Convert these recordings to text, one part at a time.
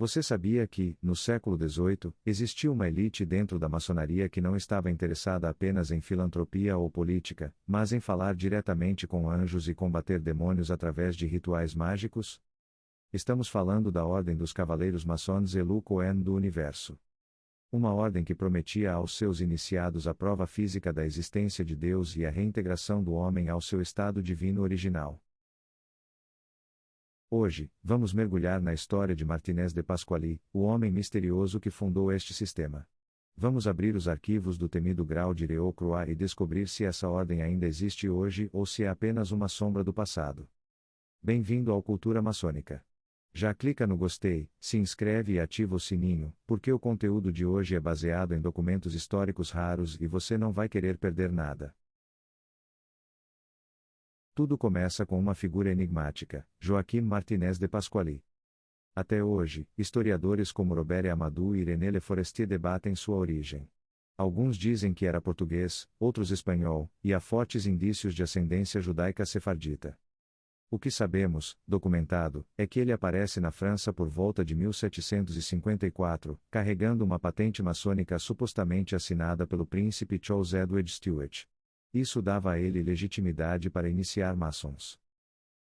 Você sabia que, no século XVIII, existia uma elite dentro da maçonaria que não estava interessada apenas em filantropia ou política, mas em falar diretamente com anjos e combater demônios através de rituais mágicos? Estamos falando da Ordem dos Cavaleiros Maçons Elu Cohen do Universo. Uma ordem que prometia aos seus iniciados a prova física da existência de Deus e a reintegração do homem ao seu estado divino original. Hoje, vamos mergulhar na história de Martinez de Pasquali, o homem misterioso que fundou este sistema. Vamos abrir os arquivos do temido Grau de Reau-Croix e descobrir se essa ordem ainda existe hoje ou se é apenas uma sombra do passado. Bem-vindo ao Cultura Maçônica. Já clica no gostei, se inscreve e ativa o sininho, porque o conteúdo de hoje é baseado em documentos históricos raros e você não vai querer perder nada. Tudo começa com uma figura enigmática, Joaquim Martinez de Pasquali. Até hoje, historiadores como Robert Amadou e René Le Forestier debatem sua origem. Alguns dizem que era português, outros espanhol, e há fortes indícios de ascendência judaica sefardita. O que sabemos, documentado, é que ele aparece na França por volta de 1754, carregando uma patente maçônica supostamente assinada pelo príncipe Charles Edward Stuart. Isso dava a ele legitimidade para iniciar maçons.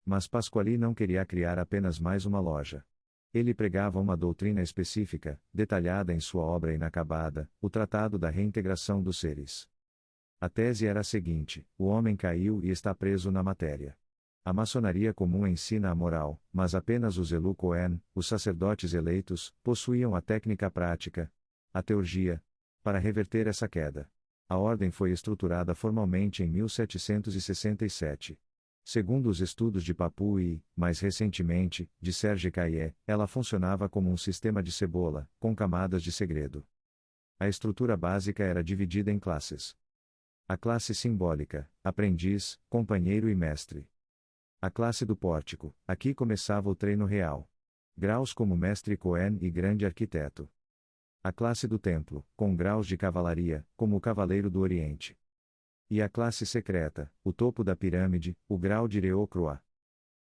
Mas Pasquali não queria criar apenas mais uma loja. Ele pregava uma doutrina específica, detalhada em sua obra inacabada, o Tratado da Reintegração dos Seres. A tese era a seguinte: o homem caiu e está preso na matéria. A maçonaria comum ensina a moral, mas apenas os Elu Cohen, os sacerdotes eleitos, possuíam a técnica prática, a teurgia, para reverter essa queda. A ordem foi estruturada formalmente em 1767. Segundo os estudos de Papu e, mais recentemente, de Serge Caillet, ela funcionava como um sistema de cebola, com camadas de segredo. A estrutura básica era dividida em classes. A classe simbólica, aprendiz, companheiro e mestre. A classe do pórtico, aqui começava o treino real. Graus como mestre Cohen e grande arquiteto. A classe do templo, com graus de cavalaria, como o Cavaleiro do Oriente. E a classe secreta, o topo da pirâmide, o grau de Reau-Croix.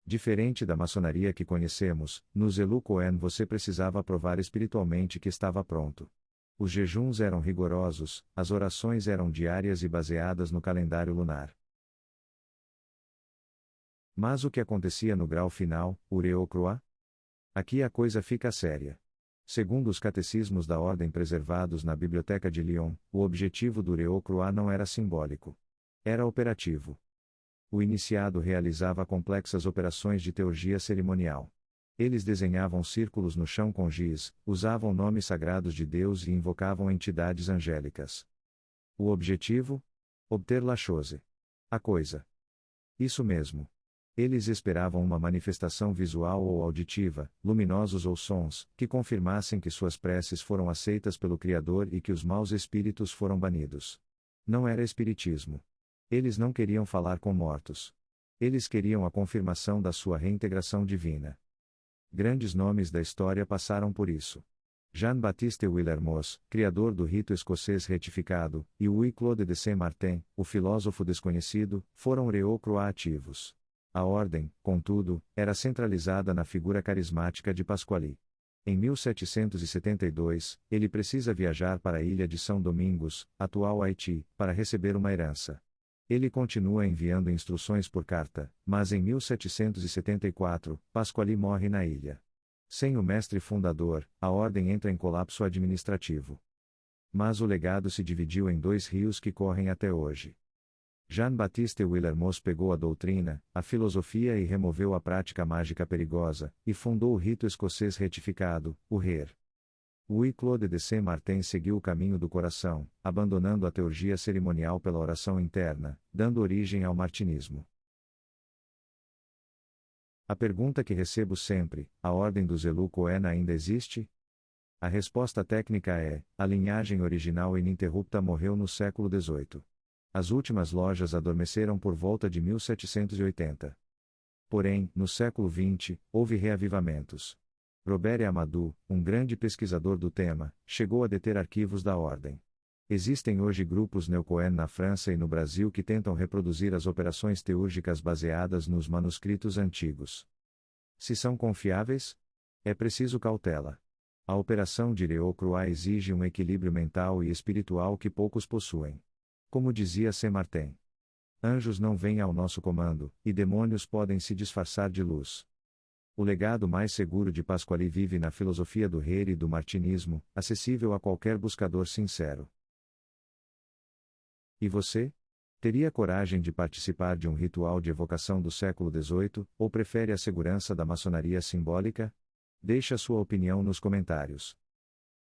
Diferente da maçonaria que conhecemos, nos Elu Cohen você precisava provar espiritualmente que estava pronto. Os jejuns eram rigorosos, as orações eram diárias e baseadas no calendário lunar. Mas o que acontecia no grau final, o Reau-Croix? Aqui a coisa fica séria. Segundo os catecismos da ordem preservados na Biblioteca de Lyon, o objetivo do Reau-Croix não era simbólico. Era operativo. O iniciado realizava complexas operações de teurgia cerimonial. Eles desenhavam círculos no chão com giz, usavam nomes sagrados de Deus e invocavam entidades angélicas. O objetivo? Obter la chose. A coisa. Isso mesmo. Eles esperavam uma manifestação visual ou auditiva, luminosos ou sons, que confirmassem que suas preces foram aceitas pelo Criador e que os maus espíritos foram banidos. Não era espiritismo. Eles não queriam falar com mortos. Eles queriam a confirmação da sua reintegração divina. Grandes nomes da história passaram por isso. Jean-Baptiste Willermoz, criador do rito escocês retificado, e Louis-Claude de Saint-Martin, o filósofo desconhecido, foram Reau-Croix ativos. A ordem, contudo, era centralizada na figura carismática de Pasquali. Em 1772, ele precisa viajar para a ilha de São Domingos, atual Haiti, para receber uma herança. Ele continua enviando instruções por carta, mas em 1774, Pasquali morre na ilha. Sem o mestre fundador, a ordem entra em colapso administrativo. Mas o legado se dividiu em dois rios que correm até hoje. Jean-Baptiste Willermoz pegou a doutrina, a filosofia e removeu a prática mágica perigosa, e fundou o rito escocês retificado, o RER. Louis-Claude de Saint-Martin seguiu o caminho do coração, abandonando a teurgia cerimonial pela oração interna, dando origem ao martinismo. A pergunta que recebo sempre: a ordem dos Elu Cohen ainda existe? A resposta técnica é: a linhagem original ininterrupta morreu no século XVIII. As últimas lojas adormeceram por volta de 1780. Porém, no século XX, houve reavivamentos. Robert Amadou, um grande pesquisador do tema, chegou a deter arquivos da ordem. Existem hoje grupos Neo-Cohen na França e no Brasil que tentam reproduzir as operações teúrgicas baseadas nos manuscritos antigos. Se são confiáveis? É preciso cautela. A operação de Ireau-Croix exige um equilíbrio mental e espiritual que poucos possuem. Como dizia Saint-Martin, anjos não vêm ao nosso comando, e demônios podem se disfarçar de luz. O legado mais seguro de Pasquale vive na filosofia do Hare e do martinismo, acessível a qualquer buscador sincero. E você? Teria coragem de participar de um ritual de evocação do século XVIII, ou prefere a segurança da maçonaria simbólica? Deixe a sua opinião nos comentários.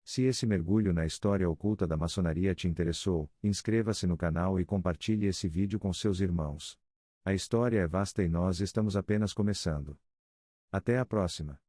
Se esse mergulho na história oculta da maçonaria te interessou, inscreva-se no canal e compartilhe esse vídeo com seus irmãos. A história é vasta e nós estamos apenas começando. Até a próxima!